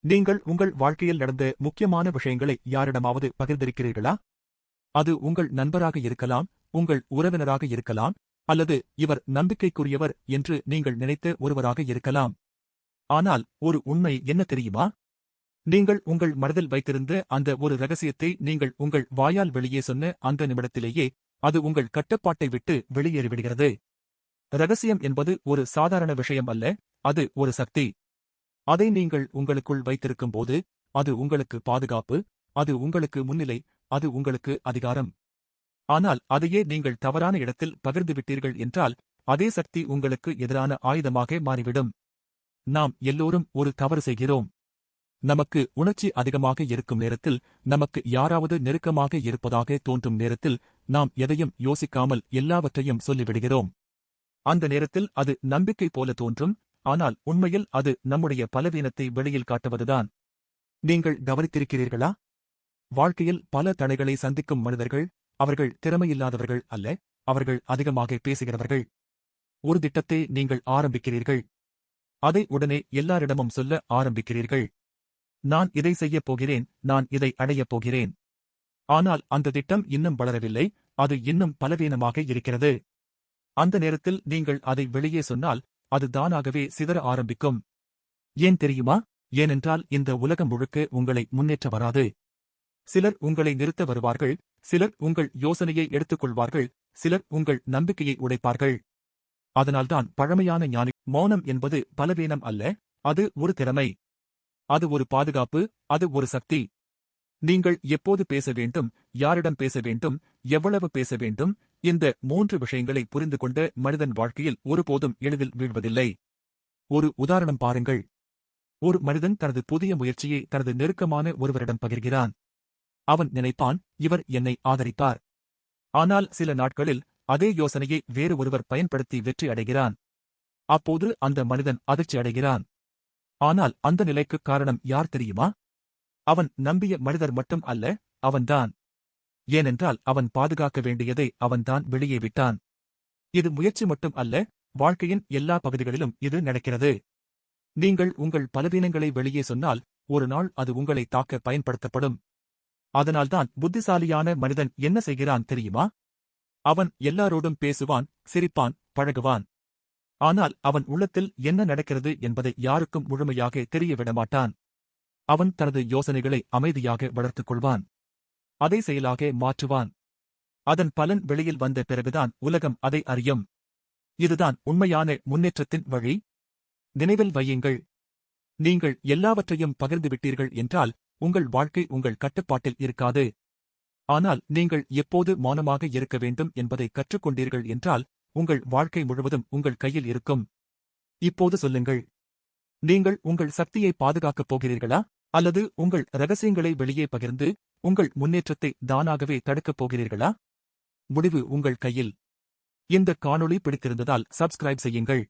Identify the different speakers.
Speaker 1: நீங்கள் உங்கள் வாழ்க்கையில் நடந்த முக்கியமான விஷயங்களை யாரிடமாவது பகிர்ந்திருக்கிறீர்களா? அது உங்கள் நண்பராக இருக்கலாம், உங்கள் உறவினராக இருக்கலாம், அல்லது இவர் நம்பிக்கைக்குரியவர் என்று நீங்கள் நினைத்த ஒருவராக இருக்கலாம். ஆனால் ஒரு உண்மை என்ன தெரியுமா? நீங்கள் உங்கள் மனதில் வைத்திருந்த அந்த ஒரு ரகசியத்தை நீங்கள் உங்கள் வாயால் வெளியே சொன்ன அந்த நிமிடத்திலேயே அது உங்கள் கட்டுப்பாட்டை விட்டு வெளியேறிவிடுகிறது. ரகசியம் என்பது ஒரு சாதாரண விஷயம் அல்ல, அது ஒரு சக்தி. அதை நீங்கள் உங்களுக்குள் வைத்திருக்கும் போது அது உங்களுக்கு பாதுகாப்பு, அது உங்களுக்கு முன்னிலை, அது உங்களுக்கு அதிகாரம். ஆனால் அதையே நீங்கள் தவறான இடத்தில் பகிர்ந்துவிட்டீர்கள் என்றால் அதே சக்தி உங்களுக்கு எதிரான ஆயுதமாக மாறிவிடும். நாம் எல்லோரும் ஒரு தவறு செய்கிறோம். நமக்கு உணர்ச்சி அதிகமாக இருக்கும் நேரத்தில், நமக்கு யாராவது நெருக்கமாக இருப்பதாக தோன்றும் நேரத்தில் நாம் எதையும் யோசிக்காமல் எல்லாவற்றையும் சொல்லிவிடுகிறோம். அந்த நேரத்தில் அது நம்பிக்கை போல தோன்றும், ஆனால் உண்மையில் அது நம்முடைய பலவீனத்தை வெளியில் காட்டுவதுதான். நீங்கள் கவனித்திருக்கிறீர்களா? வாழ்க்கையில் பல தடைகளை சந்திக்கும் மனிதர்கள், அவர்கள் திறமையில்லாதவர்கள் அல்ல, அவர்கள் அதிகமாக பேசுகிறவர்கள். ஒரு திட்டத்தை நீங்கள் ஆரம்பிக்கிறீர்கள். அதை உடனே எல்லாரிடமும் சொல்ல ஆரம்பிக்கிறீர்கள். நான் இதை செய்யப் போகிறேன், நான் இதை அடையப் போகிறேன். ஆனால் அந்த திட்டம் இன்னும் வளரவில்லை, அது இன்னும் பலவீனமாக இருக்கிறது. அந்த நேரத்தில் நீங்கள் அதை வெளியே சொன்னால் அது தானாகவே சிதற ஆரம்பிக்கும். ஏன் தெரியுமா? ஏனென்றால் இந்த உலகம் முழுக்க உங்களை முன்னேற்ற வராது. சிலர் உங்களை நிறுத்த வருவார்கள், சிலர் உங்கள் யோசனையை எடுத்துக்கொள்வார்கள், சிலர் உங்கள் நம்பிக்கையை உடைப்பார்கள். அதனால்தான் பழமையான ஞானி, மௌனம் என்பது பலவீனம் அல்ல, அது ஒரு திறமை. அது ஒரு பாதுகாப்பு, அது ஒரு சக்தி. நீங்கள் எப்போது பேச வேண்டும், யாரிடம் பேச வேண்டும், எவ்வளவு பேச வேண்டும், இந்த 3 விஷயங்களை புரிந்துகொண்ட மனிதன் வாழ்க்கையில் ஒருபோதும் எளிதில் வீழ்வதில்லை. ஒரு உதாரணம் பாருங்கள். ஒரு மனிதன் தனது புதிய முயற்சியை தனது நெருக்கமான ஒருவரிடம் பகிர்கிறான். அவன் நினைப்பான், இவர் என்னை ஆதரிப்பார். ஆனால் சில நாட்களில் அதே யோசனையை வேறு ஒருவர் பயன்படுத்தி வெற்றி அடைகிறான். அப்போது அந்த மனிதன் அதிர்ச்சி அடைகிறான். ஆனால் அந்த நிலைக்குக் காரணம் யார் தெரியுமா? அவன் நம்பிய மனிதர் மட்டும் அல்ல, அவன்தான். ஏனென்றால் அவன் பாதுகாக்க வேண்டியதை அவன்தான் வெளியே விட்டான். இது முயற்சி மட்டும் அல்ல, வாழ்க்கையின் எல்லா பகுதிகளிலும் இது நடக்கிறது. நீங்கள் உங்கள் பலவீனங்களை வெளியே சொன்னால் ஒரு நாள் அது உங்களை தாக்க பயன்படுத்தப்படும். அதனால்தான் புத்திசாலியான மனிதன் என்ன செய்கிறான் தெரியுமா? அவன் எல்லாரோடும் பேசுவான், சிரிப்பான், பழகுவான். ஆனால் அவன் உள்ளத்தில் என்ன நடக்கிறது என்பதை யாருக்கும் முழுமையாக தெரிய விடமாட்டான். அவன் தனது யோசனைகளை அமைதியாக வளர்த்துக் கொள்வான். அதை செயலாக மாற்றுவான். அதன் பலன் வெளியில் வந்த பிறகுதான் உலகம் அதை அறியும். இதுதான் உண்மையான முன்னேற்றத்தின் வழி. நினைவில் வையுங்கள். நீங்கள் எல்லாவற்றையும் பகிர்ந்துவிட்டீர்கள் என்றால் உங்கள் வாழ்க்கை உங்கள் கட்டுப்பாட்டில் இருக்காது. ஆனால் நீங்கள் எப்போது மௌனமாக இருக்க வேண்டும் என்பதை கற்றுக்கொண்டீர்கள் என்றால் உங்கள் வாழ்க்கை முழுவதும் உங்கள் கையில் இருக்கும். இப்போது சொல்லுங்கள். நீங்கள் உங்கள் சக்தியை பாதுகாக்கப் போகிறீர்களா? அல்லது உங்கள் ரகசியங்களை வெளியே பகிர்ந்து உங்கள் முன்னேற்றத்தை தானாகவே தடுக்கப் போகிறீர்களா? முடிவு உங்கள் கையில். இந்த காணொளி பிடித்திருந்ததால் சப்ஸ்கிரைப் செய்யுங்கள்.